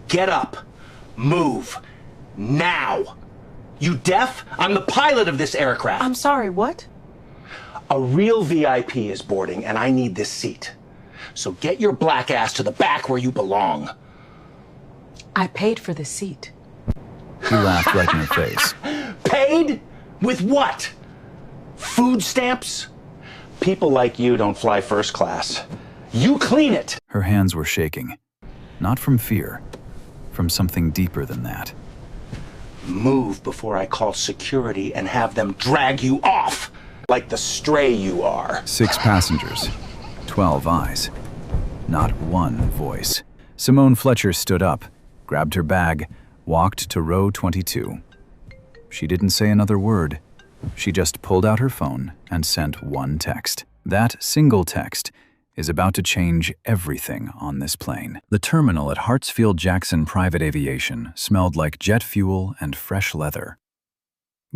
Get up. Move. Now. You deaf? I'm the pilot of this aircraft. I'm sorry, what? A real VIP is boarding, and I need this seat. So get your black ass to the back where you belong. I paid for the seat. He laughed right in her face. Paid? With what? Food stamps? People like you don't fly first class. You clean it. Her hands were shaking. Not from fear. From something deeper than that. Move before I call security and have them drag you off. Like the stray you are. 6 passengers. 12 eyes. Not one voice. Simone Fletcher stood up, grabbed her bag, walked to row 22. She didn't say another word. She just pulled out her phone and sent one text. That single text is about to change everything on this plane. The terminal at Hartsfield-Jackson Private Aviation smelled like jet fuel and fresh leather.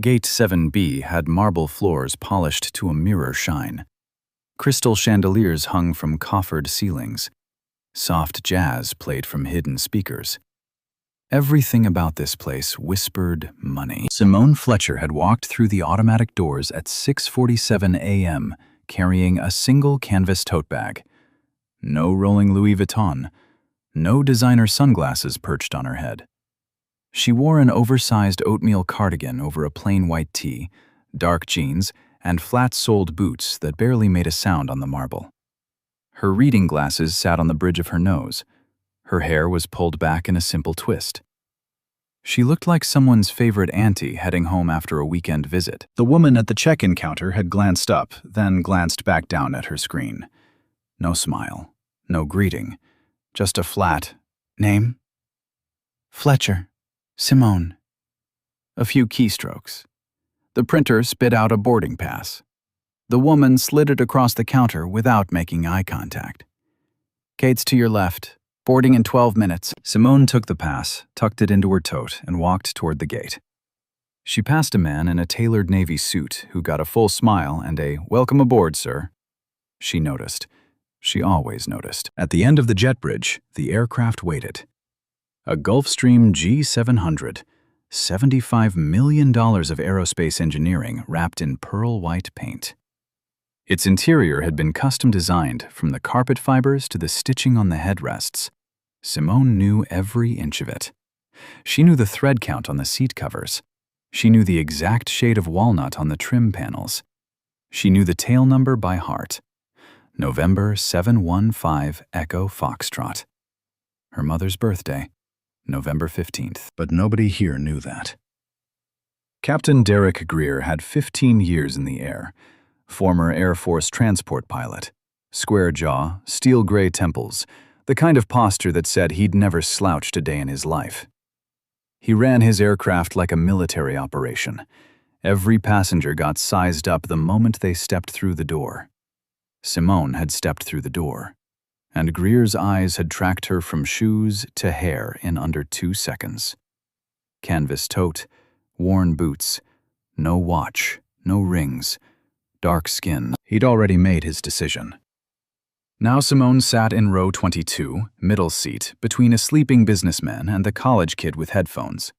Gate 7B had marble floors polished to a mirror shine. Crystal chandeliers hung from coffered ceilings. Soft jazz played from hidden speakers. Everything about this place whispered money. Simone Fletcher had walked through the automatic doors at 6:47 a.m., carrying a single canvas tote bag. No rolling Louis Vuitton. No designer sunglasses perched on her head. She wore an oversized oatmeal cardigan over a plain white tee, dark jeans, and flat-soled boots that barely made a sound on the marble. Her reading glasses sat on the bridge of her nose. Her hair was pulled back in a simple twist. She looked like someone's favorite auntie heading home after a weekend visit. The woman at the check-in counter had glanced up, then glanced back down at her screen. No smile, no greeting, just a flat, "Name?" "Fletcher. Simone." A few keystrokes. The printer spit out a boarding pass. The woman slid it across the counter without making eye contact. "Gates to your left. Boarding in 12 minutes. Simone took the pass, tucked it into her tote, and walked toward the gate. She passed a man in a tailored navy suit who got a full smile and a "Welcome aboard, sir." She noticed. She always noticed. At the end of the jet bridge, the aircraft waited. A Gulfstream G700, $75 million of aerospace engineering wrapped in pearl white paint. Its interior had been custom designed, from the carpet fibers to the stitching on the headrests. Simone knew every inch of it. She knew the thread count on the seat covers. She knew the exact shade of walnut on the trim panels. She knew the tail number by heart. November 715 Echo Foxtrot. Her mother's birthday, November 15th. But nobody here knew that. Captain Derek Greer had 15 years in the air. Former Air Force transport pilot. Square jaw, steel gray temples, the kind of posture that said he'd never slouched a day in his life. He ran his aircraft like a military operation. Every passenger got sized up the moment they stepped through the door. Simone had stepped through the door, and Greer's eyes had tracked her from shoes to hair in under 2 seconds. Canvas tote, worn boots, no watch, no rings, dark skin. He'd already made his decision. Now Simone sat in row 22, middle seat, between a sleeping businessman and the college kid with headphones.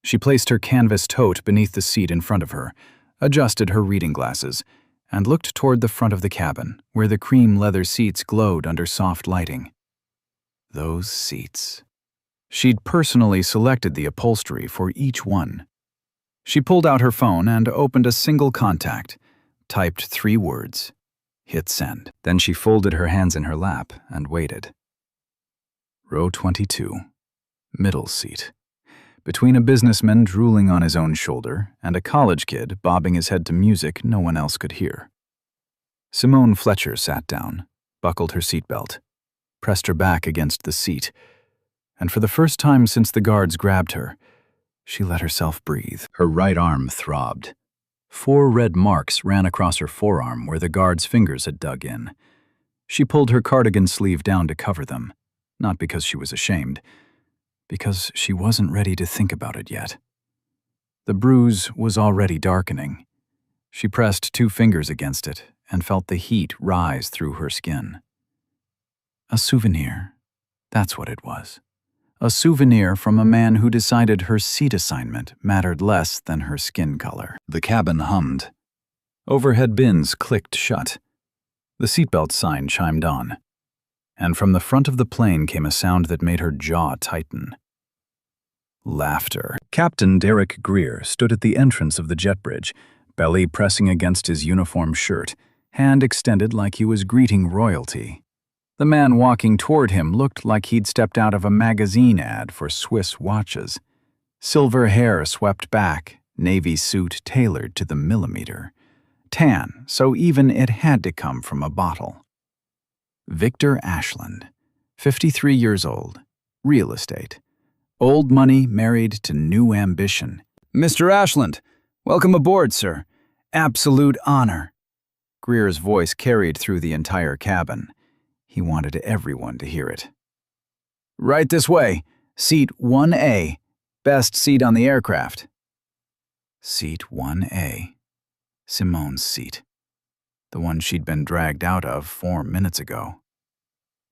She placed her canvas tote beneath the seat in front of her, adjusted her reading glasses, and looked toward the front of the cabin, where the cream leather seats glowed under soft lighting. Those seats. She'd personally selected the upholstery for each one. She pulled out her phone and opened a single contact, typed 3 words. Hit send. Then she folded her hands in her lap and waited. Row 22. Middle seat. Between a businessman drooling on his own shoulder and a college kid bobbing his head to music no one else could hear. Simone Fletcher sat down, buckled her seatbelt, pressed her back against the seat, and for the first time since the guards grabbed her, she let herself breathe. Her right arm throbbed. 4 red marks ran across her forearm where the guard's fingers had dug in. She pulled her cardigan sleeve down to cover them, not because she was ashamed, because she wasn't ready to think about it yet. The bruise was already darkening. She pressed 2 fingers against it and felt the heat rise through her skin. A souvenir, that's what it was. A souvenir from a man who decided her seat assignment mattered less than her skin color. The cabin hummed. Overhead bins clicked shut. The seatbelt sign chimed on. And from the front of the plane came a sound that made her jaw tighten. Laughter. Captain Derek Greer stood at the entrance of the jet bridge, belly pressing against his uniform shirt, hand extended like he was greeting royalty. The man walking toward him looked like he'd stepped out of a magazine ad for Swiss watches. Silver hair swept back, navy suit tailored to the millimeter. Tan, so even it had to come from a bottle. Victor Ashland, 53 years old, real estate. Old money married to new ambition. Mr. Ashland, welcome aboard, sir. Absolute honor. Greer's voice carried through the entire cabin. He wanted everyone to hear it. Right this way. Seat 1A. Best seat on the aircraft. Seat 1A. Simone's seat. The one she'd been dragged out of 4 minutes ago.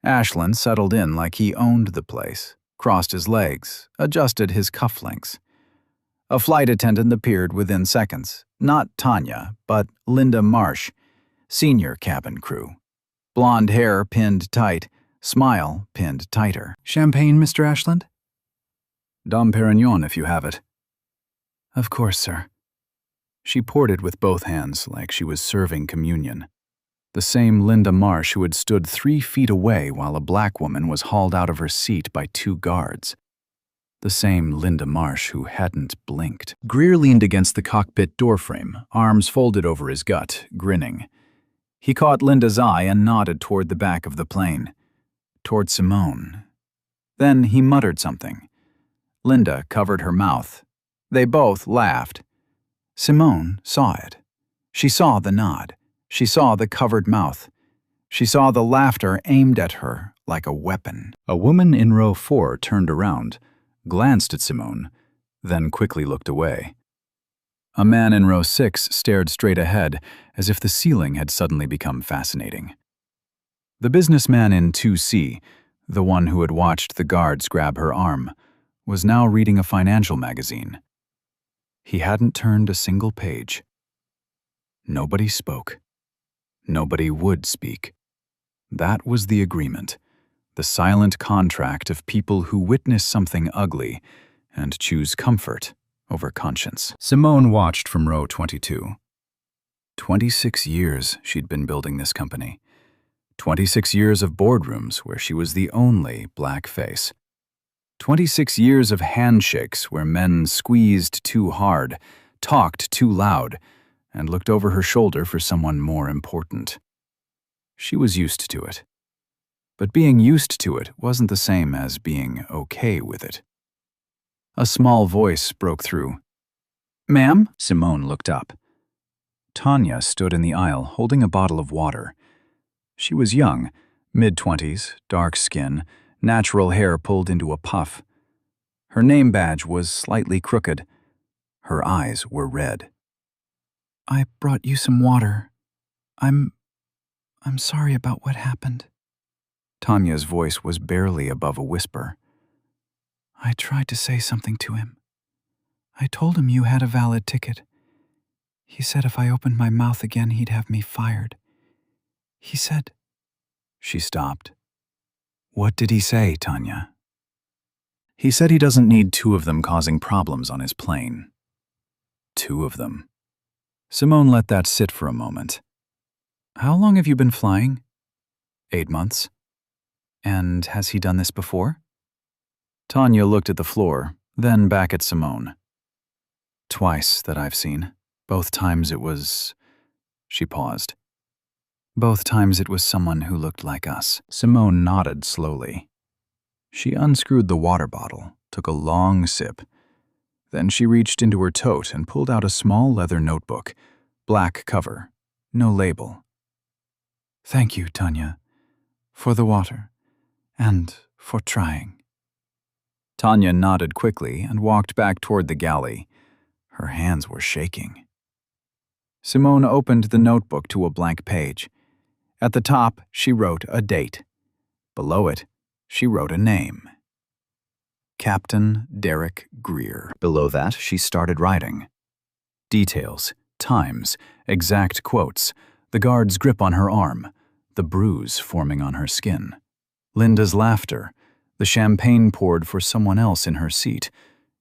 Ashland settled in like he owned the place, crossed his legs, adjusted his cufflinks. A flight attendant appeared within seconds. Not Tanya, but Linda Marsh, senior cabin crew. Blonde hair pinned tight, smile pinned tighter. Champagne, Mr. Ashland? Dom Perignon, if you have it. Of course, sir. She poured it with both hands like she was serving communion. The same Linda Marsh who had stood 3 feet away while a black woman was hauled out of her seat by 2 guards. The same Linda Marsh who hadn't blinked. Greer leaned against the cockpit doorframe, arms folded over his gut, grinning. He caught Linda's eye and nodded toward the back of the plane, toward Simone. Then he muttered something. Linda covered her mouth. They both laughed. Simone saw it. She saw the nod. She saw the covered mouth. She saw the laughter aimed at her like a weapon. A woman in row 4 turned around, glanced at Simone, then quickly looked away. A man in row 6 stared straight ahead, as if the ceiling had suddenly become fascinating. The businessman in 2C, the one who had watched the guards grab her arm, was now reading a financial magazine. He hadn't turned a single page. Nobody spoke. Nobody would speak. That was the agreement, the silent contract of people who witness something ugly and choose comfort over conscience. Simone watched from row 22. 26 years she'd been building this company. 26 years of boardrooms where she was the only black face. 26 years of handshakes where men squeezed too hard, talked too loud, and looked over her shoulder for someone more important. She was used to it. But being used to it wasn't the same as being okay with it. A small voice broke through. Ma'am? Simone looked up. Tanya stood in the aisle holding a bottle of water. She was young, mid-20s, dark skin, natural hair pulled into a puff. Her name badge was slightly crooked. Her eyes were red. I brought you some water. I'm sorry about what happened. Tanya's voice was barely above a whisper. I tried to say something to him. I told him you had a valid ticket. He said if I opened my mouth again, he'd have me fired. He said... She stopped. What did he say, Tanya? He said he doesn't need 2 of them causing problems on his plane. 2 of them. Simone let that sit for a moment. How long have you been flying? 8 months. And has he done this before? Tanya looked at the floor, then back at Simone. Twice that I've seen. Both times it was... She paused. Both times it was someone who looked like us. Simone nodded slowly. She unscrewed the water bottle, took a long sip. Then she reached into her tote and pulled out a small leather notebook, black cover, no label. Thank you, Tanya, for the water, and for trying. Tanya nodded quickly and walked back toward the galley. Her hands were shaking. Simone opened the notebook to a blank page. At the top, she wrote a date. Below it, she wrote a name. Captain Derek Greer. Below that, she started writing. Details, times, exact quotes, the guard's grip on her arm, the bruise forming on her skin, Linda's laughter, the champagne poured for someone else in her seat,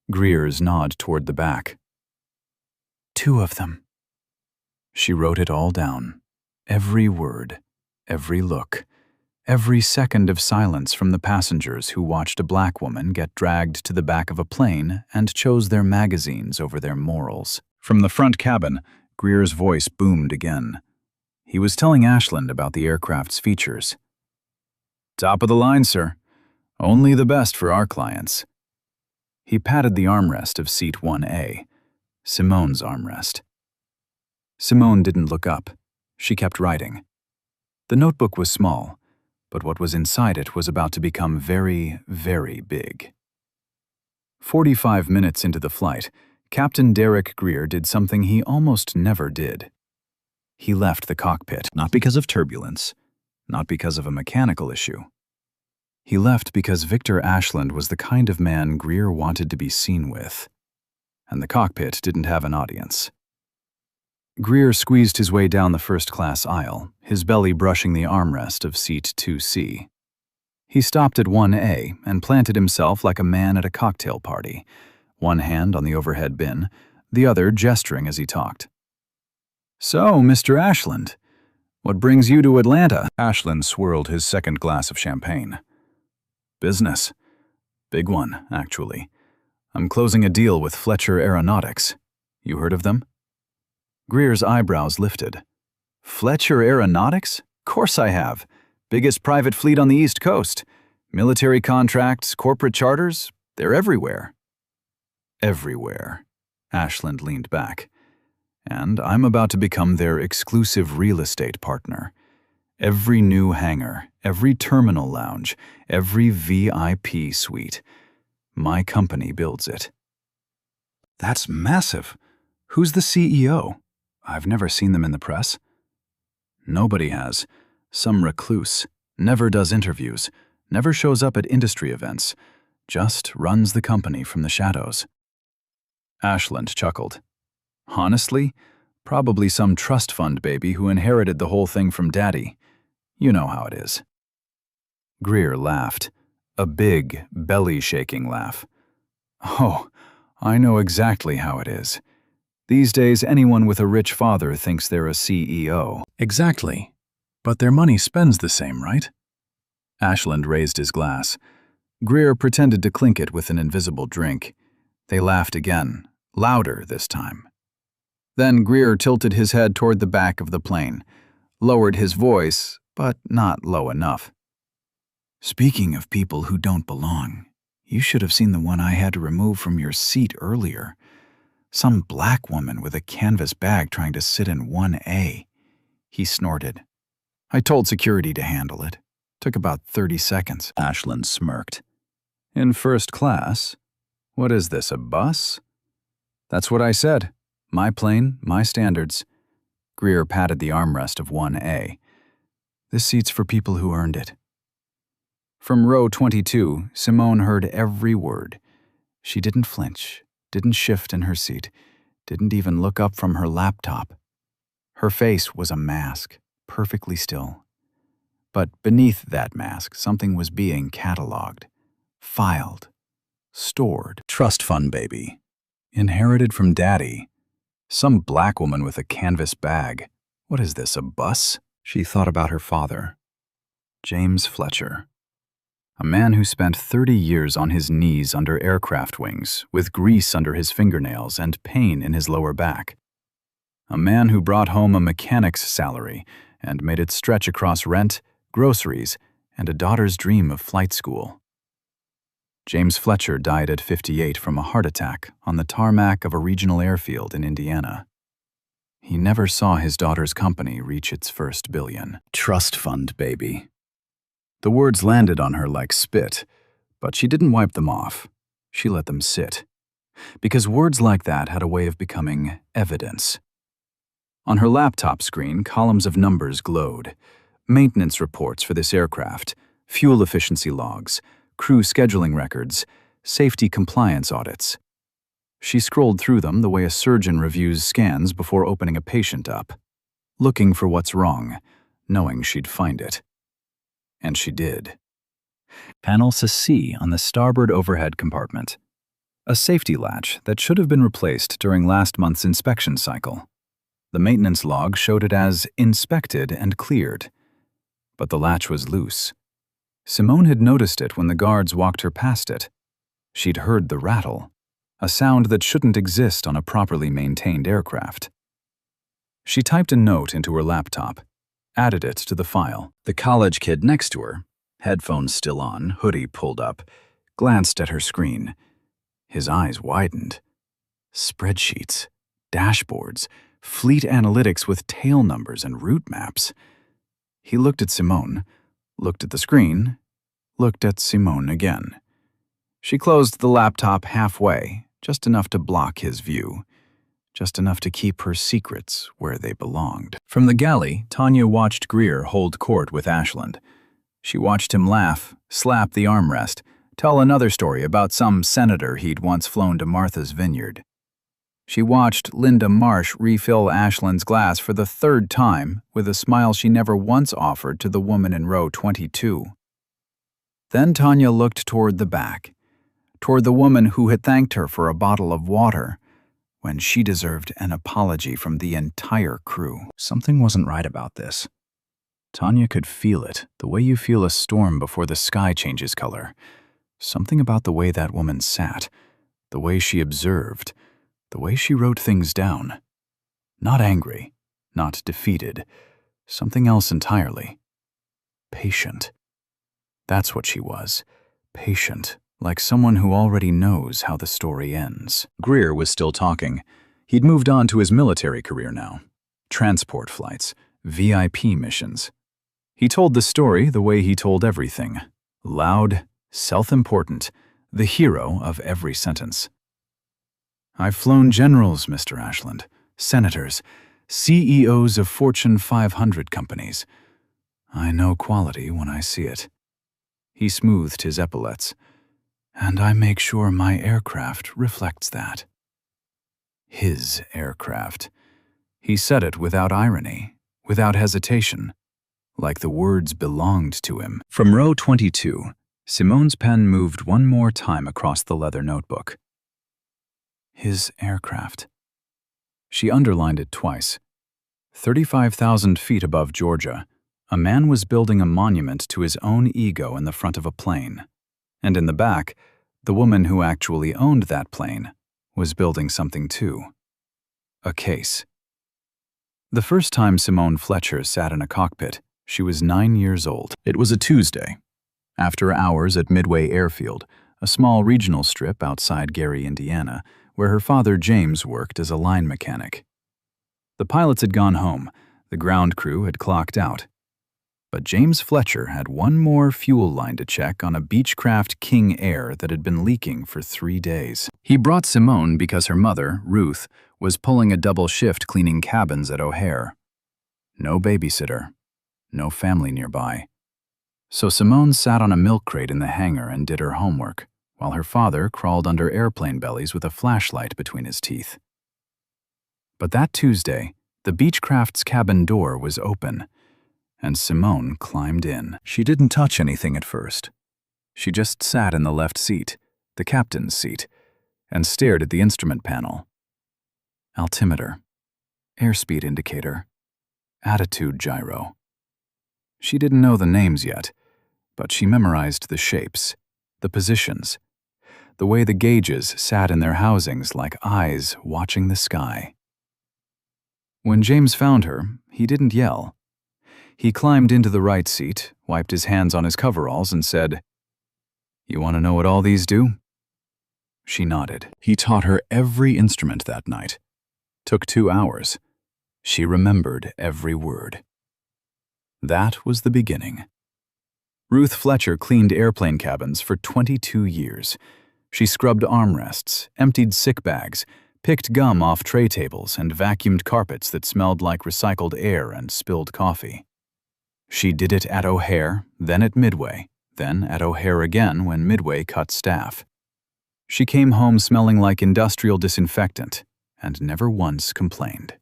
Greer's nod toward the back. 2 of them. She wrote it all down. Every word, every look, every second of silence from the passengers who watched a black woman get dragged to the back of a plane and chose their magazines over their morals. From the front cabin, Greer's voice boomed again. He was telling Ashland about the aircraft's features. "Top of the line, sir. Only the best for our clients." He patted the armrest of seat 1A, Simone's armrest. Simone didn't look up. She kept writing. The notebook was small, but what was inside it was about to become very, very big. 45 minutes into the flight, Captain Derek Greer did something he almost never did. He left the cockpit, not because of turbulence, not because of a mechanical issue. He left because Victor Ashland was the kind of man Greer wanted to be seen with, and the cockpit didn't have an audience. Greer squeezed his way down the first-class aisle, his belly brushing the armrest of seat 2C. He stopped at 1A and planted himself like a man at a cocktail party, one hand on the overhead bin, the other gesturing as he talked. "So, Mr. Ashland, what brings you to Atlanta?" Ashland swirled his second glass of champagne. "Business. Big one, actually. I'm closing a deal with Fletcher Aeronautics. You heard of them?" Greer's eyebrows lifted. "Fletcher Aeronautics? Course I have. Biggest private fleet on the East Coast. Military contracts, corporate charters, they're everywhere." "Everywhere." Ashland leaned back. "And I'm about to become their exclusive real estate partner. Every new hangar, every terminal lounge, every VIP suite. My company builds it." "That's massive. Who's the CEO? I've never seen them in the press." "Nobody has. Some recluse. Never does interviews. Never shows up at industry events. Just runs the company from the shadows." Ashland chuckled. "Honestly, probably some trust fund baby who inherited the whole thing from Daddy. You know how it is." Greer laughed. A big, belly-shaking laugh. "Oh, I know exactly how it is. These days, anyone with a rich father thinks they're a CEO." "Exactly. But their money spends the same, right?" Ashland raised his glass. Greer pretended to clink it with an invisible drink. They laughed again, louder this time. Then Greer tilted his head toward the back of the plane, lowered his voice, but not low enough. "Speaking of people who don't belong, you should have seen the one I had to remove from your seat earlier. Some black woman with a canvas bag trying to sit in 1A. He snorted. "I told security to handle it. Took about 30 seconds. Ashland smirked. "In first class? What is this, a bus?" "That's what I said. My plane, my standards." Greer patted the armrest of 1A. "This seat's for people who earned it." From row 22, Simone heard every word. She didn't flinch, didn't shift in her seat, didn't even look up from her laptop. Her face was a mask, perfectly still. But beneath that mask, something was being cataloged, filed, stored. Trust fund baby. Inherited from Daddy. Some black woman with a canvas bag. What is this, a bus? She thought about her father. James Fletcher. A man who spent 30 years on his knees under aircraft wings, with grease under his fingernails and pain in his lower back. A man who brought home a mechanic's salary and made it stretch across rent, groceries, and a daughter's dream of flight school. James Fletcher died at 58 from a heart attack on the tarmac of a regional airfield in Indiana. He never saw his daughter's company reach its first billion. Trust fund baby. The words landed on her like spit, but she didn't wipe them off. She let them sit. Because words like that had a way of becoming evidence. On her laptop screen, columns of numbers glowed. Maintenance reports for this aircraft, fuel efficiency logs, crew scheduling records, safety compliance audits. She scrolled through them the way a surgeon reviews scans before opening a patient up, looking for what's wrong, knowing she'd find it. And she did. Panel C on the starboard overhead compartment. A safety latch that should have been replaced during last month's inspection cycle. The maintenance log showed it as inspected and cleared. But the latch was loose. Simone had noticed it when the guards walked her past it. She'd heard the rattle, a sound that shouldn't exist on a properly maintained aircraft. She typed a note into her laptop, added it to the file. The college kid next to her, headphones still on, hoodie pulled up, glanced at her screen. His eyes widened. Spreadsheets, dashboards, fleet analytics with tail numbers and route maps. He looked at Simone, looked at the screen, looked at Simone again. She closed the laptop halfway, just enough to block his view, just enough to keep her secrets where they belonged. From the galley, Tanya watched Greer hold court with Ashland. She watched him laugh, slap the armrest, tell another story about some senator he'd once flown to Martha's Vineyard. She watched Linda Marsh refill Ashland's glass for the third time with a smile she never once offered to the woman in row 22. Then Tanya looked toward the back, toward the woman who had thanked her for a bottle of water, when she deserved an apology from the entire crew. Something wasn't right about this. Tanya could feel it, the way you feel a storm before the sky changes color. Something about the way that woman sat, the way she observed, the way she wrote things down. Not angry, not defeated, something else entirely. Patient. That's what she was. Patient, like someone who already knows how the story ends. Greer was still talking. He'd moved on to his military career now. Transport flights, VIP missions. He told the story the way he told everything. Loud, self-important, the hero of every sentence. I've flown generals, Mr. Ashland, senators, CEOs of Fortune 500 companies. I know quality when I see it. He smoothed his epaulets. And I make sure my aircraft reflects that. His aircraft. He said it without irony, without hesitation, like the words belonged to him. From row 22, Simone's pen moved one more time across the leather notebook. His aircraft. She underlined it twice. 35,000 feet above Georgia, a man was building a monument to his own ego in the front of a plane. And in the back, the woman who actually owned that plane was building something too. A case. The first time Simone Fletcher sat in a cockpit, she was 9 years old. It was a Tuesday. After hours at Midway Airfield, a small regional strip outside Gary, Indiana, where her father James worked as a line mechanic. The pilots had gone home, the ground crew had clocked out. But James Fletcher had one more fuel line to check on a Beechcraft King Air that had been leaking for 3 days. He brought Simone because her mother, Ruth, was pulling a double shift cleaning cabins at O'Hare. No babysitter, no family nearby. So Simone sat on a milk crate in the hangar and did her homework, while her father crawled under airplane bellies with a flashlight between his teeth. But that Tuesday, the Beechcraft's cabin door was open, and Simone climbed in. She didn't touch anything at first. She just sat in the left seat, the captain's seat, and stared at the instrument panel. Altimeter, airspeed indicator, attitude gyro. She didn't know the names yet, but she memorized the shapes, the positions, the way the gauges sat in their housings like eyes watching the sky. When James found her, he didn't yell. He climbed into the right seat, wiped his hands on his coveralls, and said, "You want to know what all these do?" She nodded. He taught her every instrument that night. Took 2 hours. She remembered every word. That was the beginning. Ruth Fletcher cleaned airplane cabins for 22 years. She scrubbed armrests, emptied sick bags, picked gum off tray tables, and vacuumed carpets that smelled like recycled air and spilled coffee. She did it at O'Hare, then at Midway, then at O'Hare again when Midway cut staff. She came home smelling like industrial disinfectant and never once complained.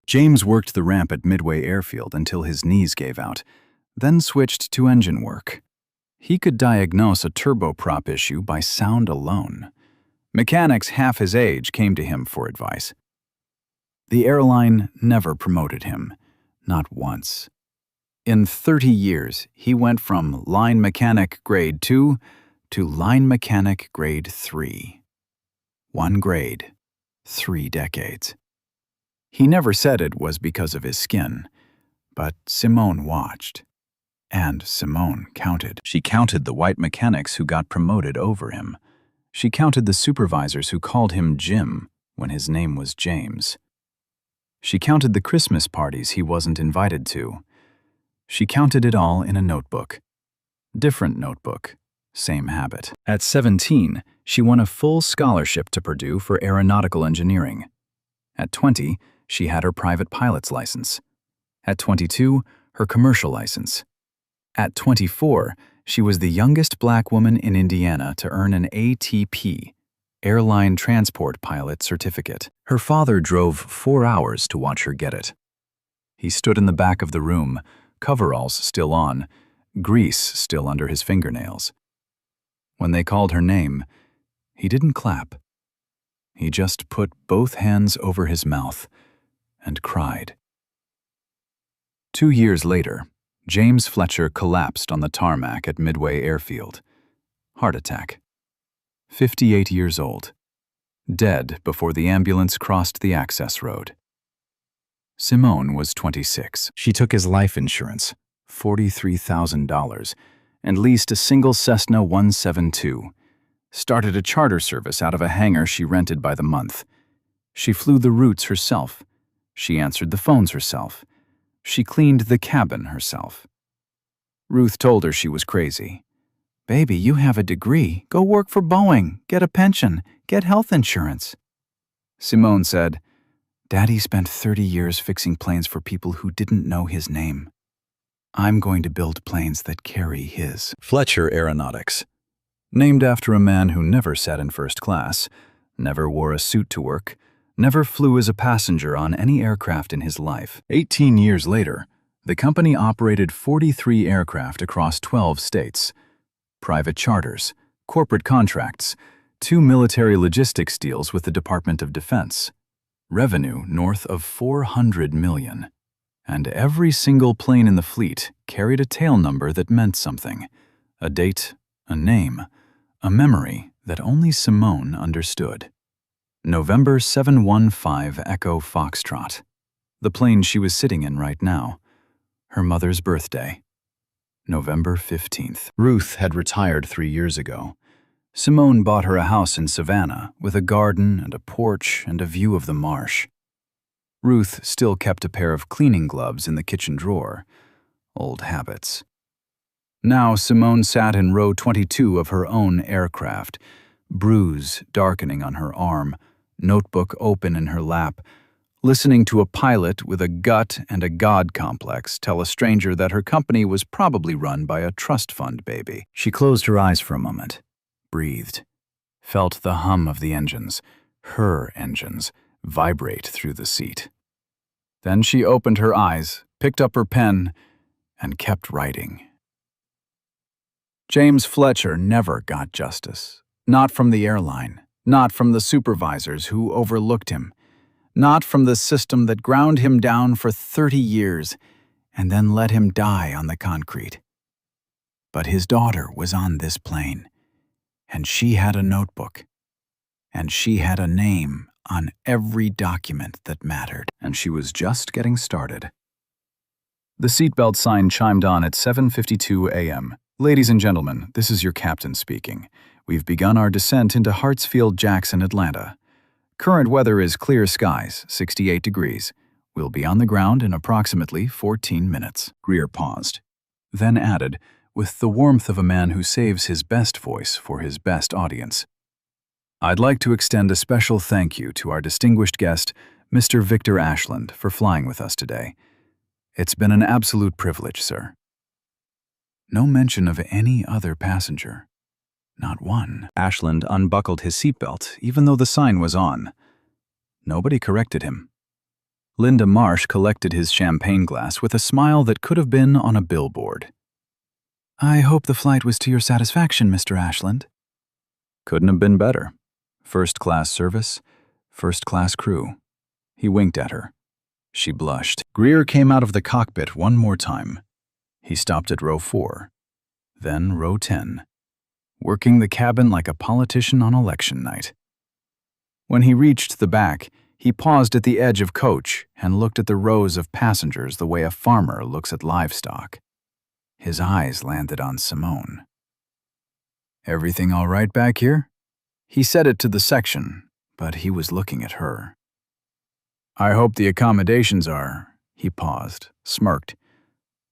James worked the ramp at Midway Airfield until his knees gave out, then switched to engine work. He could diagnose a turboprop issue by sound alone. Mechanics half his age came to him for advice. The airline never promoted him, not once. In 30 years, he went from line mechanic grade 2 to line mechanic grade 3. 1 grade, 3 decades. He never said it was because of his skin, but Simone watched. And Simone counted. She counted the white mechanics who got promoted over him. She counted the supervisors who called him Jim when his name was James. She counted the Christmas parties he wasn't invited to. She counted it all in a notebook. Different notebook, same habit. At 17, she won a full scholarship to Purdue for aeronautical engineering. At 20, she had her private pilot's license. At 22, her commercial license. At 24, she was the youngest black woman in Indiana to earn an ATP, Airline Transport Pilot Certificate. Her father drove 4 hours to watch her get it. He stood in the back of the room, coveralls still on, grease still under his fingernails. When they called her name, he didn't clap. He just put both hands over his mouth and cried. 2 years later, James Fletcher collapsed on the tarmac at Midway Airfield. Heart attack. 58 years old. Dead before the ambulance crossed the access road. Simone was 26. She took his life insurance, $43,000, and leased a single Cessna 172. Started a charter service out of a hangar she rented by the month. She flew the routes herself. She answered the phones herself. She cleaned the cabin herself. Ruth told her she was crazy. "Baby, you have a degree. Go work for Boeing. Get a pension. Get health insurance." Simone said, "Daddy spent 30 years fixing planes for people who didn't know his name. I'm going to build planes that carry his." Fletcher Aeronautics. Named after a man who never sat in first class, never wore a suit to work, never flew as a passenger on any aircraft in his life. 18 years later, the company operated 43 aircraft across 12 states. Private charters, corporate contracts, 2 military logistics deals with the Department of Defense. Revenue north of $400 million. And every single plane in the fleet carried a tail number that meant something. A date, a name, a memory that only Simone understood. November 715 Echo Foxtrot. The plane she was sitting in right now. Her mother's birthday. November 15th. Ruth had retired 3 years ago. Simone bought her a house in Savannah with a garden and a porch and a view of the marsh. Ruth still kept a pair of cleaning gloves in the kitchen drawer. Old habits. Now Simone sat in row 22 of her own aircraft, bruise darkening on her arm, notebook open in her lap, listening to a pilot with a gut and a God complex tell a stranger that her company was probably run by a trust fund baby. She closed her eyes for a moment, breathed, felt the hum of the engines, her engines, vibrate through the seat. Then she opened her eyes, picked up her pen, and kept writing. James Fletcher never got justice. Not from the airline, not from the supervisors who overlooked him, not from the system that ground him down for 30 years and then let him die on the concrete. But his daughter was on this plane, and she had a notebook, and she had a name on every document that mattered, and she was just getting started. The seatbelt sign chimed on at 7:52 a.m. "Ladies and gentlemen, this is your captain speaking. We've begun our descent into Hartsfield-Jackson, Atlanta. Current weather is clear skies, 68 degrees. We'll be on the ground in approximately 14 minutes." Greer paused, then added, with the warmth of a man who saves his best voice for his best audience, "I'd like to extend a special thank you to our distinguished guest, Mr. Victor Ashland, for flying with us today. It's been an absolute privilege, sir." No mention of any other passenger. Not one. Ashland unbuckled his seatbelt, even though the sign was on. Nobody corrected him. Linda Marsh collected his champagne glass with a smile that could have been on a billboard. "I hope the flight was to your satisfaction, Mr. Ashland." Couldn't have been better. First-class service, first-class crew. He winked at her. She blushed. Greer came out of the cockpit one more time. He stopped at row 4, then row 10, working the cabin like a politician on election night. When he reached the back, he paused at the edge of coach and looked at the rows of passengers the way a farmer looks at livestock. His eyes landed on Simone. "Everything all right back here?" He said it to the section, but he was looking at her. "I hope the accommodations are," he paused, smirked,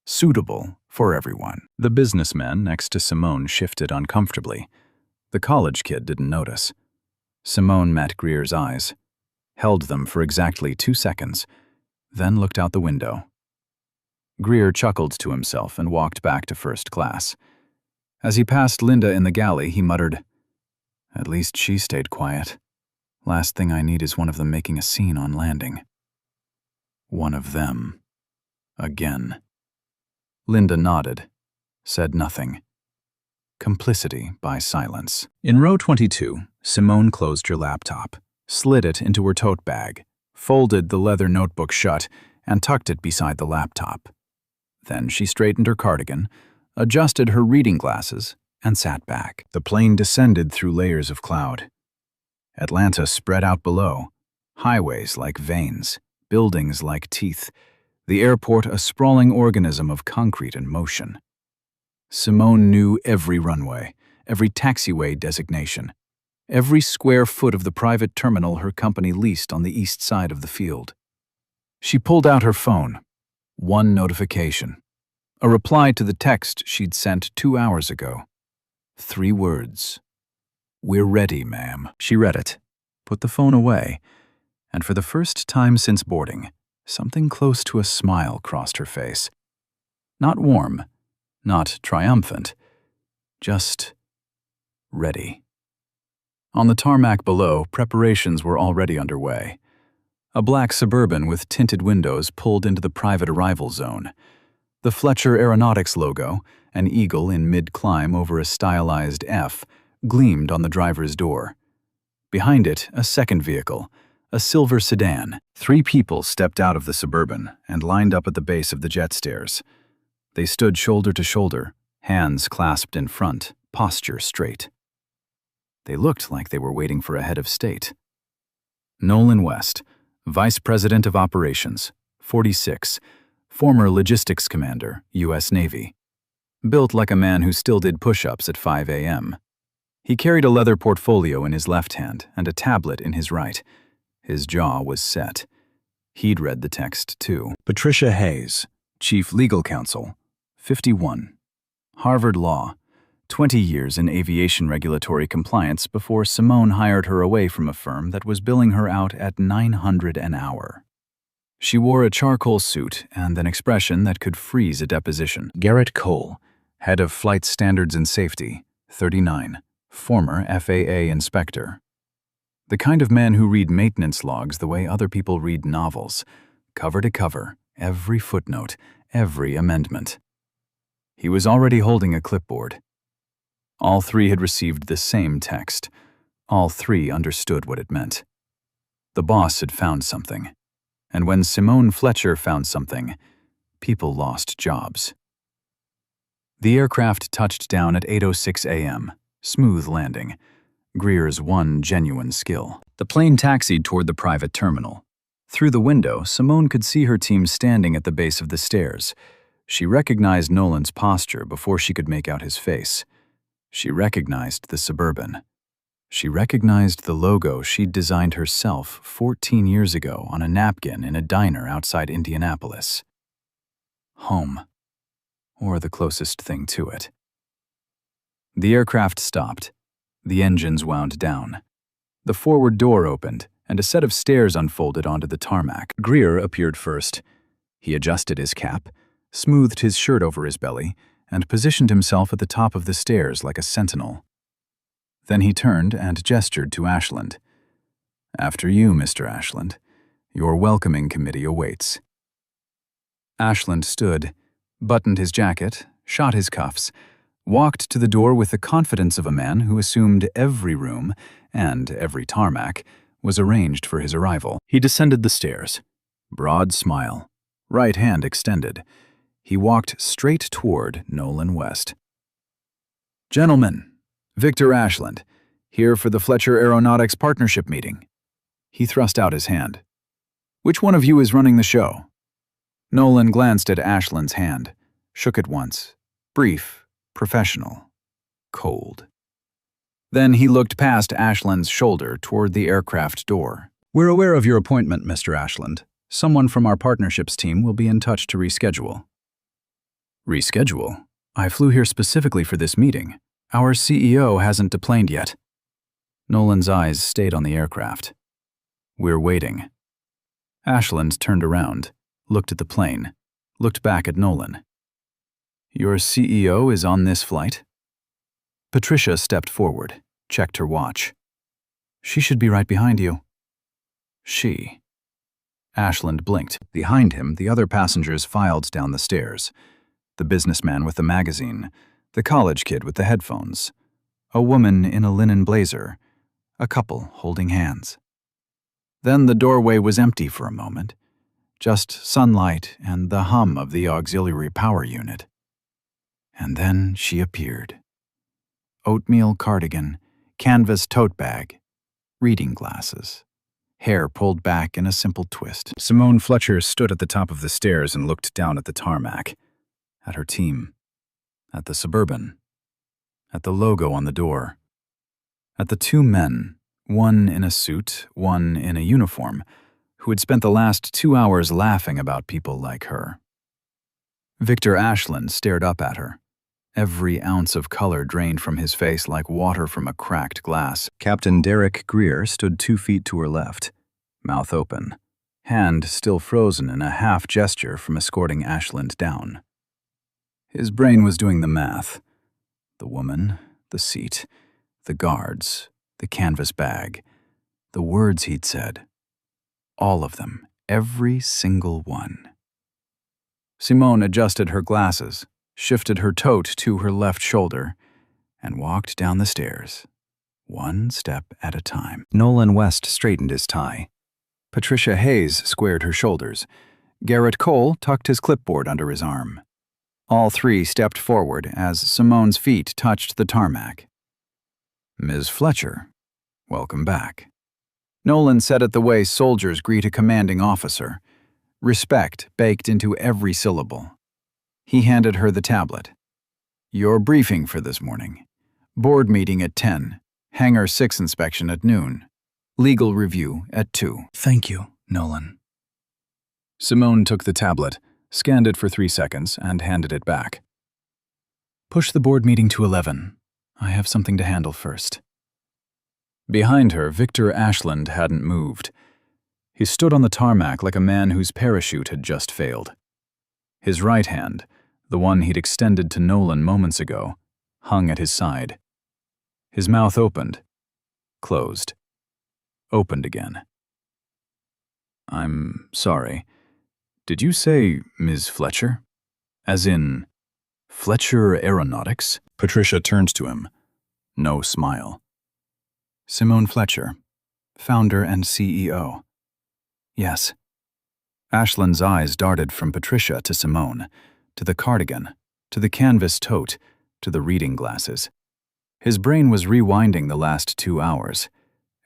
"suitable for everyone." The businessman next to Simone shifted uncomfortably. The college kid didn't notice. Simone met Greer's eyes, held them for exactly 2 seconds, then looked out the window. Greer chuckled to himself and walked back to first class. As he passed Linda in the galley, he muttered, "At least she stayed quiet. Last thing I need is one of them making a scene on landing." One of them. Again. Linda nodded, said nothing. Complicity by silence. In row 22, Simone closed her laptop, slid it into her tote bag, folded the leather notebook shut, and tucked it beside the laptop. Then she straightened her cardigan, adjusted her reading glasses, and sat back. The plane descended through layers of cloud. Atlanta spread out below, highways like veins, buildings like teeth, the airport a sprawling organism of concrete and motion. Simone knew every runway, every taxiway designation, every square foot of the private terminal her company leased on the east side of the field. She pulled out her phone. One notification. A reply to the text she'd sent 2 hours ago. 3 words. "We're ready, ma'am." She read it, put the phone away, and for the first time since boarding, something close to a smile crossed her face. Not warm, not triumphant, just ready. On the tarmac below, preparations were already underway. A black Suburban with tinted windows pulled into the private arrival zone. The Fletcher Aeronautics logo, an eagle in mid-climb over a stylized F, gleamed on the driver's door. Behind it, a second vehicle, a silver sedan. 3 people stepped out of the Suburban and lined up at the base of the jet stairs. They stood shoulder to shoulder, hands clasped in front, posture straight. They looked like they were waiting for a head of state. Nolan West, Vice President of Operations, 46, former logistics commander, U.S. Navy. Built like a man who still did push-ups at 5 a.m. He carried a leather portfolio in his left hand and a tablet in his right. His jaw was set. He'd read the text, too. Patricia Hayes, Chief Legal Counsel, 51. Harvard Law, 20 years in aviation regulatory compliance before Simone hired her away from a firm that was billing her out at $900 an hour. She wore a charcoal suit and an expression that could freeze a deposition. Garrett Cole, Head of Flight Standards and Safety, 39, former FAA inspector. The kind of man who read maintenance logs the way other people read novels, cover to cover, every footnote, every amendment. He was already holding a clipboard. All 3 had received the same text. All 3 understood what it meant. The boss had found something. And when Simone Fletcher found something, people lost jobs. The aircraft touched down at 8:06 a.m., smooth landing, Greer's one genuine skill. The plane taxied toward the private terminal. Through the window, Simone could see her team standing at the base of the stairs. She recognized Nolan's posture before she could make out his face. She recognized the Suburban. She recognized the logo she'd designed herself 14 years ago on a napkin in a diner outside Indianapolis. Home. Or the closest thing to it. The aircraft stopped. The engines wound down. The forward door opened, and a set of stairs unfolded onto the tarmac. Greer appeared first. He adjusted his cap, smoothed his shirt over his belly, and positioned himself at the top of the stairs like a sentinel. Then he turned and gestured to Ashland. "After you, Mr. Ashland. Your welcoming committee awaits." Ashland stood, buttoned his jacket, shot his cuffs, walked to the door with the confidence of a man who assumed every room and every tarmac was arranged for his arrival. He descended the stairs. Broad smile, right hand extended. He walked straight toward Nolan West. "Gentlemen, Victor Ashland, here for the Fletcher Aeronautics Partnership meeting." He thrust out his hand. "Which one of you is running the show?" Nolan glanced at Ashland's hand, shook it once. Brief, professional, cold. Then he looked past Ashland's shoulder toward the aircraft door. "We're aware of your appointment, Mr. Ashland. Someone from our partnerships team will be in touch to reschedule." "Reschedule? I flew here specifically for this meeting. Our CEO hasn't deplaned yet." Nolan's eyes stayed on the aircraft. "We're waiting." Ashland turned around, looked at the plane, looked back at Nolan. "Your CEO is on this flight?" Patricia stepped forward, checked her watch. "She should be right behind you." "She." Ashland blinked. Behind him, the other passengers filed down the stairs. The businessman with the magazine, the college kid with the headphones, a woman in a linen blazer, a couple holding hands. Then the doorway was empty for a moment, just sunlight and the hum of the auxiliary power unit. And then she appeared. Oatmeal cardigan, canvas tote bag, reading glasses, hair pulled back in a simple twist. Simone Fletcher stood at the top of the stairs and looked down at the tarmac, at her team, at the Suburban, at the logo on the door, at the two men, one in a suit, one in a uniform, who had spent the last 2 hours laughing about people like her. Victor Ashland stared up at her. Every ounce of color drained from his face like water from a cracked glass. Captain Derek Greer stood 2 feet to her left, mouth open, hand still frozen in a half gesture from escorting Ashland down. His brain was doing the math. The woman, the seat, the guards, the canvas bag, the words he'd said. All of them, every single one. Simone adjusted her glasses, shifted her tote to her left shoulder, and walked down the stairs, one step at a time. Nolan West straightened his tie. Patricia Hayes squared her shoulders. Garrett Cole tucked his clipboard under his arm. All three stepped forward as Simone's feet touched the tarmac. "Ms. Fletcher, welcome back." Nolan said it the way soldiers greet a commanding officer, respect baked into every syllable. He handed her the tablet. "Your briefing for this morning. Board meeting at 10. Hangar 6 inspection at noon. Legal review at 2. "Thank you, Nolan." Simone took the tablet, scanned it for 3 seconds, and handed it back. "Push the board meeting to 11. I have something to handle first." Behind her, Victor Ashland hadn't moved. He stood on the tarmac like a man whose parachute had just failed. His right hand, the one he'd extended to Nolan moments ago, hung at his side. His mouth opened, closed, opened again. "I'm sorry. Did you say Ms. Fletcher? As in, Fletcher Aeronautics?" Patricia turned to him. No smile. "Simone Fletcher, founder and CEO." "Yes." Ashland's eyes darted from Patricia to Simone, to the cardigan, to the canvas tote, to the reading glasses. His brain was rewinding the last 2 hours.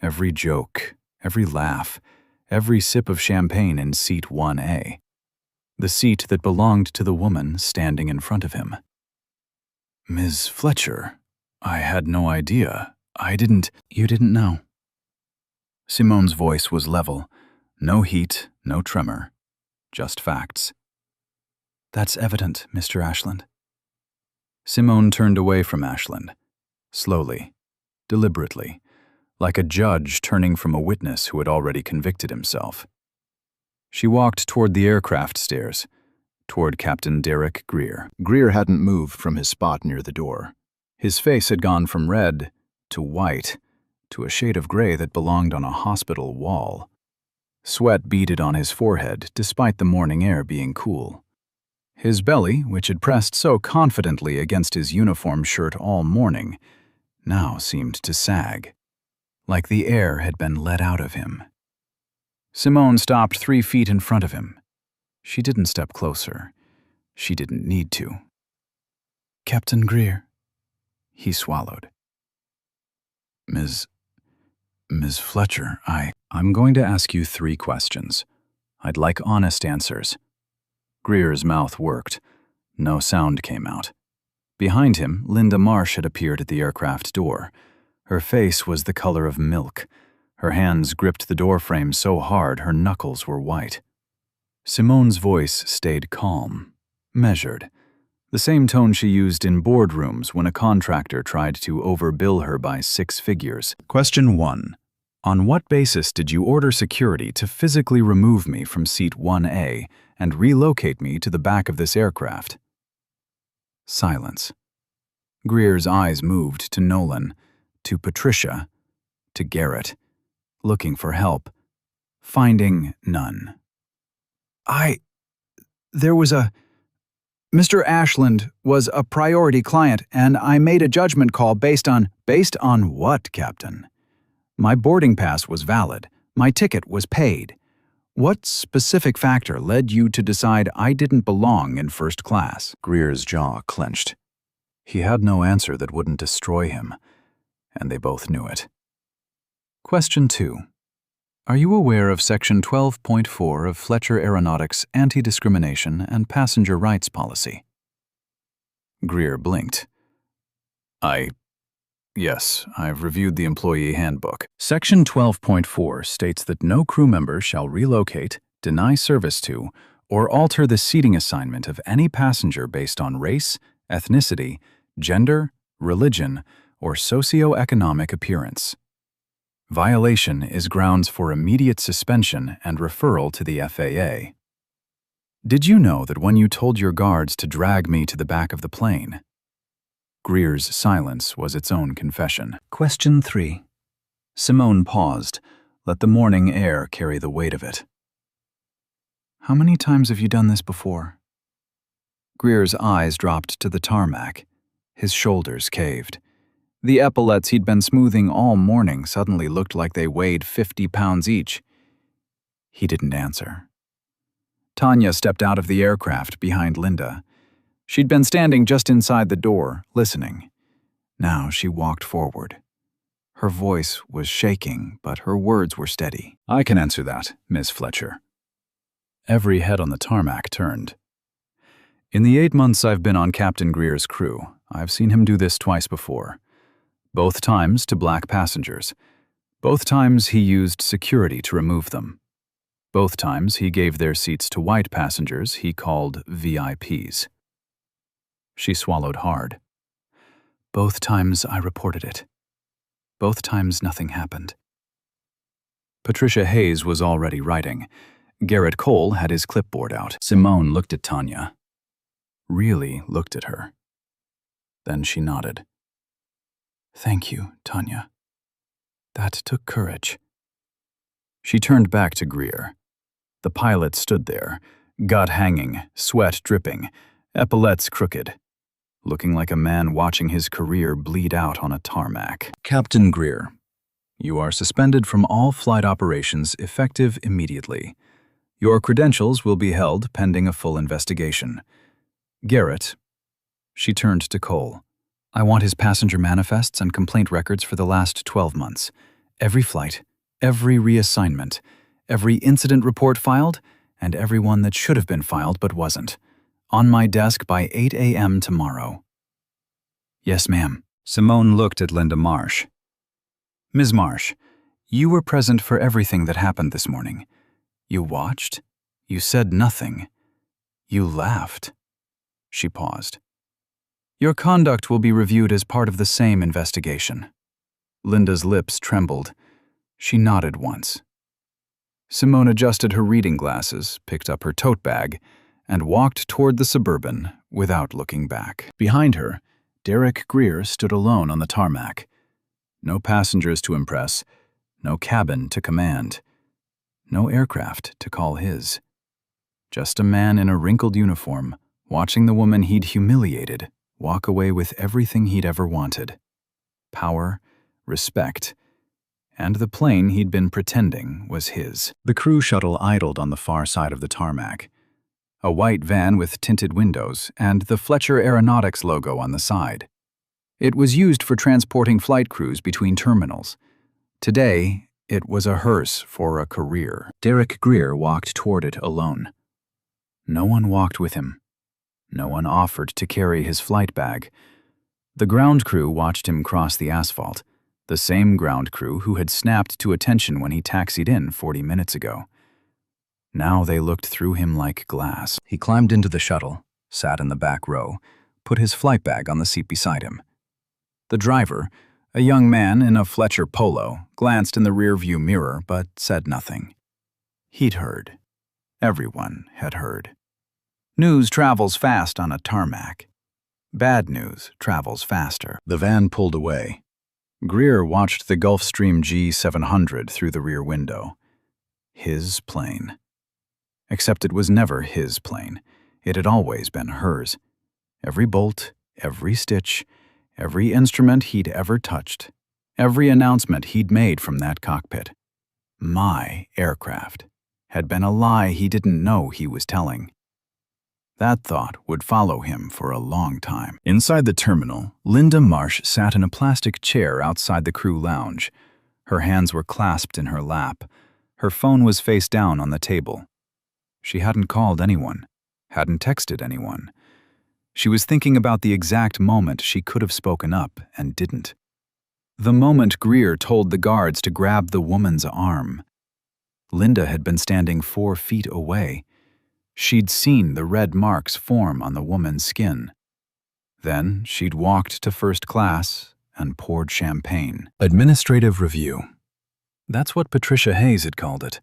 Every joke, every laugh, every sip of champagne in seat 1A. The seat that belonged to the woman standing in front of him. "Ms. Fletcher, I had no idea. You didn't know." Simone's voice was level. No heat, no tremor. Just facts. "That's evident, Mr. Ashland." Simone turned away from Ashland, slowly, deliberately, like a judge turning from a witness who had already convicted himself. She walked toward the aircraft stairs, toward Captain Derek Greer. Greer hadn't moved from his spot near the door. His face had gone from red to white, to a shade of gray that belonged on a hospital wall. Sweat beaded on his forehead despite the morning air being cool. His belly, which had pressed so confidently against his uniform shirt all morning, now seemed to sag, like the air had been let out of him. Simone stopped 3 feet in front of him. She didn't step closer. She didn't need to. "Captain Greer," he swallowed. Ms. Fletcher, I'm going to ask you 3 questions. I'd like honest answers." Greer's mouth worked. No sound came out. Behind him, Linda Marsh had appeared at the aircraft door. Her face was the color of milk. Her hands gripped the doorframe so hard her knuckles were white. Simone's voice stayed calm, measured, the same tone she used in boardrooms when a contractor tried to overbill her by 6 figures. Question 1. On what basis did you order security to physically remove me from seat 1A and relocate me to the back of this aircraft? Silence. Greer's eyes moved to Nolan, to Patricia, to Garrett, looking for help, finding none. Mr. Ashland was a priority client, and I made a judgment call based on what, Captain? My boarding pass was valid. My ticket was paid. What specific factor led you to decide I didn't belong in first class? Greer's jaw clenched. He had no answer that wouldn't destroy him, and they both knew it. Question 2. Are you aware of Section 12.4 of Fletcher Aeronautics Anti-Discrimination and Passenger Rights Policy? Greer blinked. Yes, I've reviewed the employee handbook. Section 12.4 states that no crew member shall relocate, deny service to, or alter the seating assignment of any passenger based on race, ethnicity, gender, religion, or socioeconomic appearance. Violation is grounds for immediate suspension and referral to the FAA. Did you know that when you told your guards to drag me to the back of the plane? Greer's silence was its own confession. Question 3. Simone paused, let the morning air carry the weight of it. How many times have you done this before? Greer's eyes dropped to the tarmac. His shoulders caved. The epaulets he'd been smoothing all morning suddenly looked like they weighed 50 pounds each. He didn't answer. Tanya stepped out of the aircraft behind Linda. She'd been standing just inside the door, listening. Now she walked forward. Her voice was shaking, but her words were steady. I can answer that, Miss Fletcher. Every head on the tarmac turned. In the 8 months I've been on Captain Greer's crew, I've seen him do this twice before. Both times to black passengers. Both times he used security to remove them. Both times he gave their seats to white passengers he called VIPs. She swallowed hard. Both times I reported it. Both times nothing happened. Patricia Hayes was already writing. Garrett Cole had his clipboard out. Simone looked at Tanya. Really looked at her. Then she nodded. Thank you, Tanya. That took courage. She turned back to Greer. The pilot stood there, gut hanging, sweat dripping, epaulets crooked, looking like a man watching his career bleed out on a tarmac. Captain Greer, you are suspended from all flight operations effective immediately. Your credentials will be held pending a full investigation. Garrett, she turned to Cole. I want his passenger manifests and complaint records for the last 12 months. Every flight, every reassignment, every incident report filed, and every one that should have been filed but wasn't. On my desk by 8 a.m. tomorrow. Yes, ma'am. Simone looked at Linda Marsh. Ms. Marsh, you were present for everything that happened this morning. You watched. You said nothing. You laughed. She paused. Your conduct will be reviewed as part of the same investigation. Linda's lips trembled. She nodded once. Simone adjusted her reading glasses, picked up her tote bag, and walked toward the Suburban without looking back. Behind her, Derek Greer stood alone on the tarmac. No passengers to impress, no cabin to command, no aircraft to call his. Just a man in a wrinkled uniform, watching the woman he'd humiliated walk away with everything he'd ever wanted. Power, respect, and the plane he'd been pretending was his. The crew shuttle idled on the far side of the tarmac. A white van with tinted windows and the Fletcher Aeronautics logo on the side. It was used for transporting flight crews between terminals. Today, it was a hearse for a career. Derek Greer walked toward it alone. No one walked with him. No one offered to carry his flight bag. The ground crew watched him cross the asphalt, the same ground crew who had snapped to attention when he taxied in 40 minutes ago. Now they looked through him like glass. He climbed into the shuttle, sat in the back row, put his flight bag on the seat beside him. The driver, a young man in a Fletcher polo, glanced in the rearview mirror but said nothing. He'd heard. Everyone had heard. News travels fast on a tarmac. Bad news travels faster. The van pulled away. Greer watched the Gulfstream G700 through the rear window. His plane. Except it was never his plane. It had always been hers. Every bolt, every stitch, every instrument he'd ever touched, every announcement he'd made from that cockpit. My aircraft had been a lie he didn't know he was telling. That thought would follow him for a long time. Inside the terminal, Linda Marsh sat in a plastic chair outside the crew lounge. Her hands were clasped in her lap. Her phone was face down on the table. She hadn't called anyone, hadn't texted anyone. She was thinking about the exact moment she could have spoken up and didn't. The moment Greer told the guards to grab the woman's arm. Linda had been standing 4 feet away. She'd seen the red marks form on the woman's skin. Then she'd walked to first class and poured champagne. Administrative review. That's what Patricia Hayes had called it.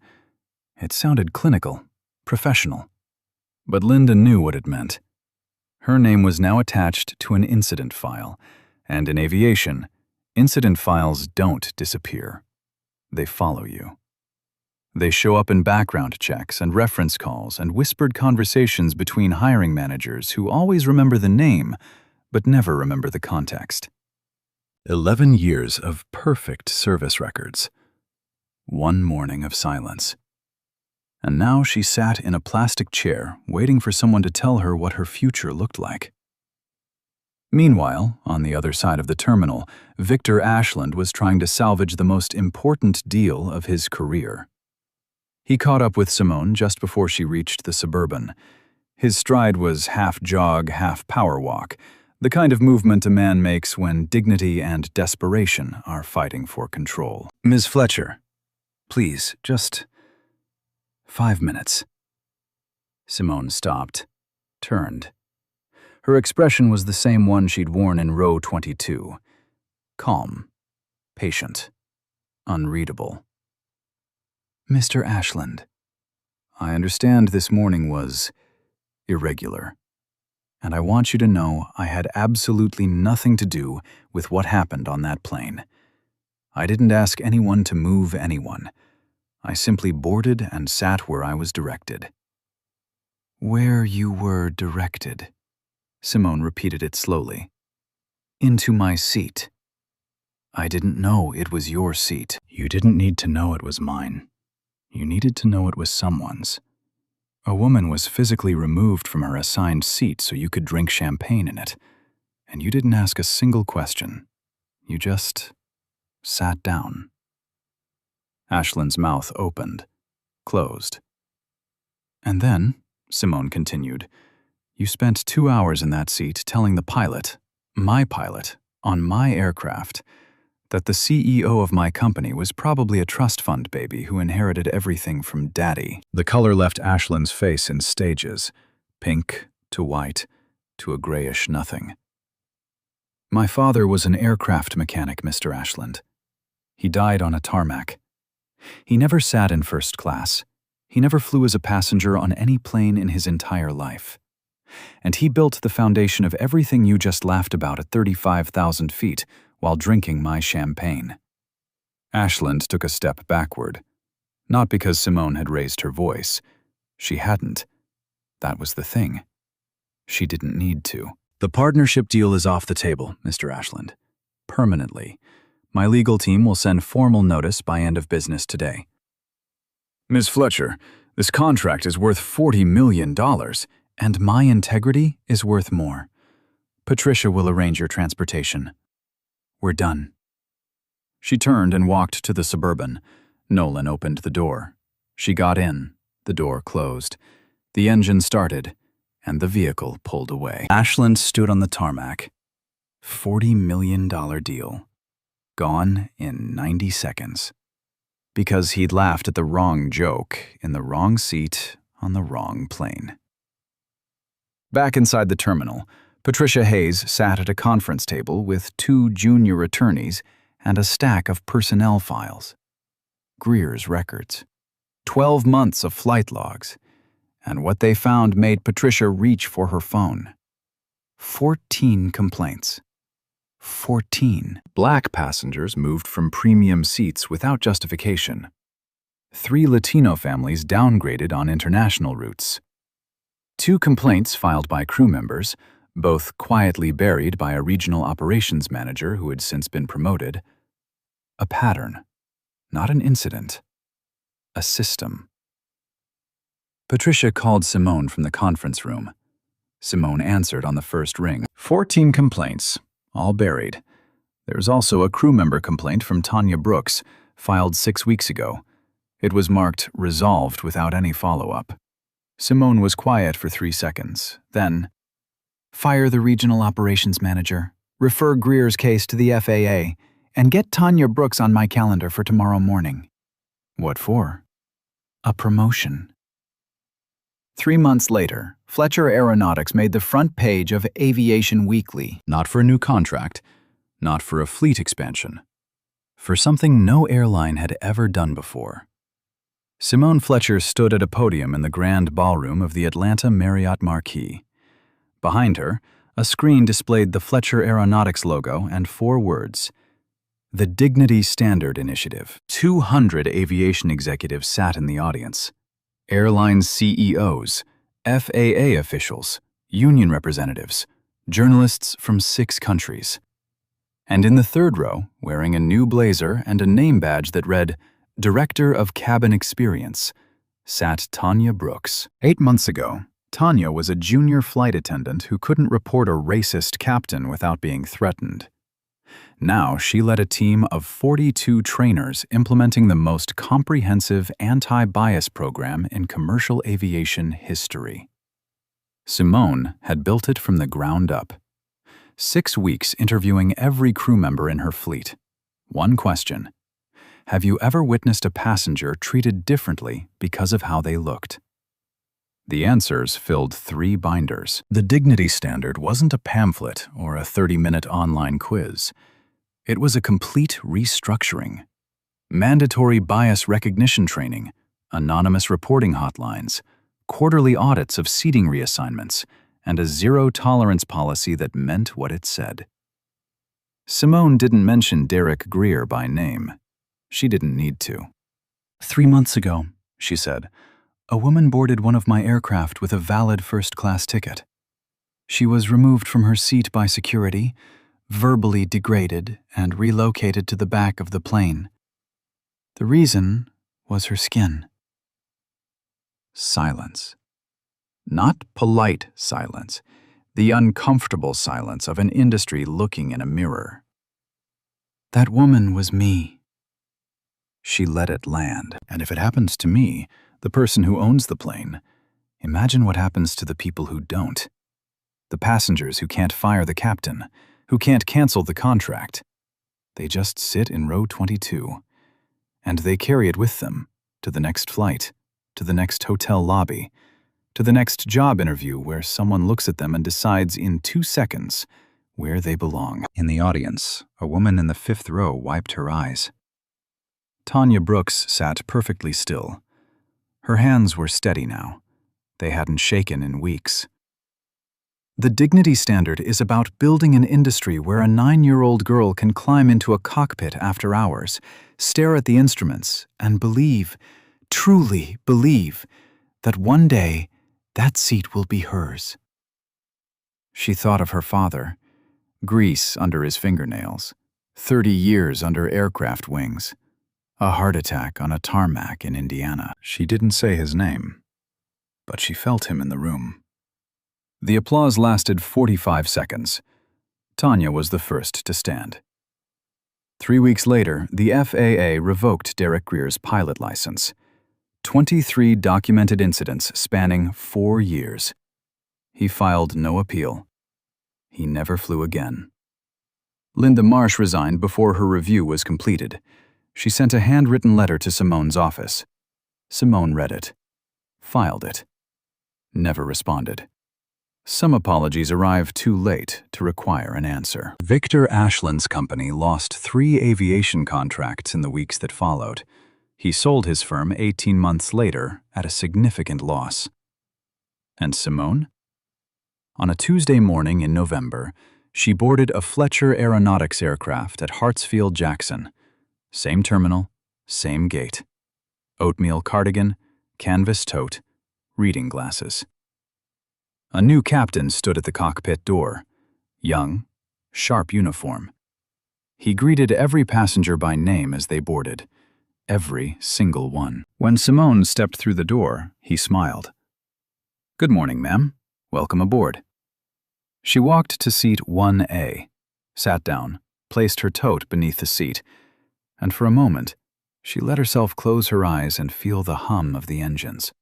It sounded clinical, professional. But Linda knew what it meant. Her name was now attached to an incident file, and in aviation, incident files don't disappear. They follow you. They show up in background checks and reference calls and whispered conversations between hiring managers who always remember the name, but never remember the context. 11 years of perfect service records. One morning of silence. And now she sat in a plastic chair, waiting for someone to tell her what her future looked like. Meanwhile, on the other side of the terminal, Victor Ashland was trying to salvage the most important deal of his career. He caught up with Simone just before she reached the Suburban. His stride was half jog, half power walk, the kind of movement a man makes when dignity and desperation are fighting for control. Ms. Fletcher, please, just 5 minutes. Simone stopped, turned. Her expression was the same one she'd worn in row 22. Calm, patient, unreadable. Mr. Ashland, I understand this morning was irregular, and I want you to know I had absolutely nothing to do with what happened on that plane. I didn't ask anyone to move anyone. I simply boarded and sat where I was directed. Where you were directed, Simone repeated it slowly. Into my seat. I didn't know it was your seat. You didn't need to know it was mine. You needed to know it was someone's. A woman was physically removed from her assigned seat so you could drink champagne in it. And you didn't ask a single question. You just sat down. Ashland's mouth opened, closed. And then, Simone continued, you spent 2 hours in that seat telling the pilot, my pilot, on my aircraft, that the CEO of my company was probably a trust fund baby who inherited everything from daddy. The color left Ashland's face in stages, pink to white to a grayish nothing. My father was an aircraft mechanic, Mr. Ashland. He died on a tarmac. He never sat in first class. He never flew as a passenger on any plane in his entire life. And he built the foundation of everything you just laughed about at 35,000 feet while drinking my champagne. Ashland took a step backward. Not because Simone had raised her voice. She hadn't. That was the thing. She didn't need to. The partnership deal is off the table, Mr. Ashland. Permanently. My legal team will send formal notice by end of business today. Ms. Fletcher, this contract is worth $40 million, and my integrity is worth more. Patricia will arrange your transportation. We're done. She turned and walked to the Suburban. Nolan opened the door. She got in. The door closed. The engine started, and the vehicle pulled away. Ashland stood on the tarmac. $40 million deal. Gone in 90 seconds. Because he'd laughed at the wrong joke in the wrong seat on the wrong plane. Back inside the terminal, Patricia Hayes sat at a conference table with 2 junior attorneys and a stack of personnel files. Greer's records. 12 months of flight logs. And what they found made Patricia reach for her phone. 14 complaints. 14. Black passengers moved from premium seats without justification. 3 Latino families downgraded on international routes. 2 complaints filed by crew members, both quietly buried by a regional operations manager who had since been promoted. A pattern, not an incident. A system. Patricia called Simone from the conference room. Simone answered on the first ring. 14 complaints, all buried. There's also a crew member complaint from Tanya Brooks, filed 6 weeks ago. It was marked resolved without any follow-up. Simone was quiet for 3 seconds. Then, fire the regional operations manager, refer Greer's case to the FAA, and get Tanya Brooks on my calendar for tomorrow morning. What for? A promotion. 3 months later, Fletcher Aeronautics made the front page of Aviation Weekly. Not for a new contract, not for a fleet expansion. For something no airline had ever done before. Simone Fletcher stood at a podium in the grand ballroom of the Atlanta Marriott Marquis. Behind her, a screen displayed the Fletcher Aeronautics logo and 4 words. The Dignity Standard Initiative. 200 aviation executives sat in the audience. Airline CEOs, FAA officials, union representatives, journalists from 6 countries. And in the 3rd row, wearing a new blazer and a name badge that read, Director of Cabin Experience, sat Tanya Brooks. 8 months ago, Tanya was a junior flight attendant who couldn't report a racist captain without being threatened. Now she led a team of 42 trainers implementing the most comprehensive anti-bias program in commercial aviation history. Simone had built it from the ground up. 6 weeks interviewing every crew member in her fleet. 1 question. Have you ever witnessed a passenger treated differently because of how they looked? The answers filled 3 binders. The Dignity Standard wasn't a pamphlet or a 30-minute online quiz. It was a complete restructuring. Mandatory bias recognition training, anonymous reporting hotlines, quarterly audits of seating reassignments, and a zero-tolerance policy that meant what it said. Simone didn't mention Derek Greer by name. She didn't need to. 3 months ago, she said, a woman boarded one of my aircraft with a valid first-class ticket. She was removed from her seat by security, verbally degraded, and relocated to the back of the plane. The reason was her skin. Silence. Not polite silence, the uncomfortable silence of an industry looking in a mirror. That woman was me. She let it land. And if it happens to me, the person who owns the plane, imagine what happens to the people who don't. The passengers who can't fire the captain, who can't cancel the contract. They just sit in row 22. And they carry it with them to the next flight, to the next hotel lobby, to the next job interview where someone looks at them and decides in 2 seconds where they belong. In the audience, a woman in the 5th row wiped her eyes. Tanya Brooks sat perfectly still. Her hands were steady now. They hadn't shaken in weeks. The dignity standard is about building an industry where a 9-year-old girl can climb into a cockpit after hours, stare at the instruments, and believe, truly believe, that one day that seat will be hers. She thought of her father, grease under his fingernails, 30 years under aircraft wings, a heart attack on a tarmac in Indiana. She didn't say his name, but she felt him in the room. The applause lasted 45 seconds. Tanya was the first to stand. 3 weeks later, the FAA revoked Derek Greer's pilot license. 23 documented incidents spanning 4 years. He filed no appeal. He never flew again. Linda Marsh resigned before her review was completed. She sent a handwritten letter to Simone's office. Simone read it, filed it, never responded. Some apologies arrived too late to require an answer. Victor Ashland's company lost 3 aviation contracts in the weeks that followed. He sold his firm 18 months later at a significant loss. And Simone? On a Tuesday morning in November, she boarded a Fletcher Aeronautics aircraft at Hartsfield-Jackson. Same terminal, same gate. Oatmeal cardigan, canvas tote, reading glasses. A new captain stood at the cockpit door. Young, sharp uniform. He greeted every passenger by name as they boarded. Every single one. When Simone stepped through the door, he smiled. "Good morning, ma'am. Welcome aboard." She walked to seat 1A, sat down, placed her tote beneath the seat, and for a moment, she let herself close her eyes and feel the hum of the engines.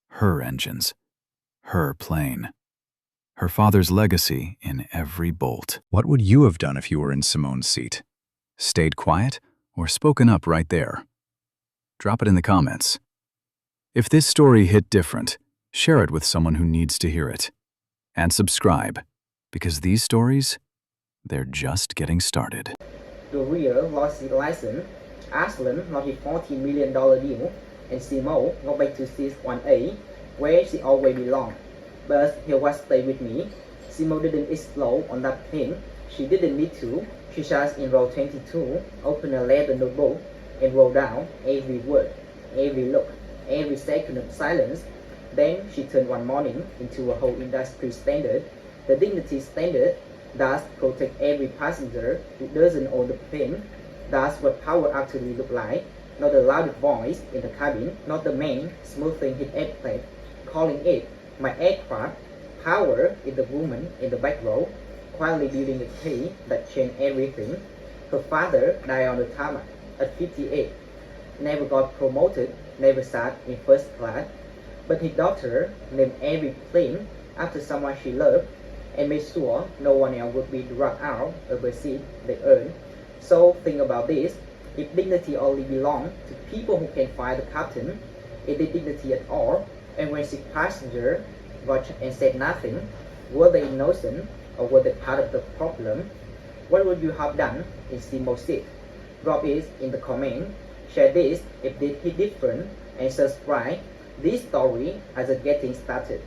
Her engines. Her plane. Her father's legacy in every bolt. What would you have done if you were in Simone's seat? Stayed quiet or spoken up right there? Drop it in the comments. If this story hit different, share it with someone who needs to hear it. And subscribe, because these stories, they're just getting started. Greer lost his license, Ashland lost his $40 million deal, and Simone got back to seat 1A, where she always belonged. But here was stay with me. Simone didn't explode on that plane. She didn't need to. She sat in row 22, opened a leather notebook, and wrote down every word, every look, every second of silence. Then she turned one morning into a whole industry standard, the dignity standard. That's protect every passenger who doesn't own the plane. That's what power actually look like. Not the loud voice in the cabin, not the man smoothing his airplane, calling it my aircraft. Power is the woman in the back row, quietly building a key that changed everything. Her father died on the tarmac at 58, never got promoted, never sat in first class. But his daughter named every plane after someone she loved and made sure no one else would be dragged out of the seat they earned. So think about this. If dignity only belonged to people who can fire the captain, is there dignity at all? And when 6 passengers watched and said nothing, were they innocent or were they part of the problem? What would you have done in Simone's seat? Drop it in the comment. Share this if it hit different, and subscribe. This story as a getting started.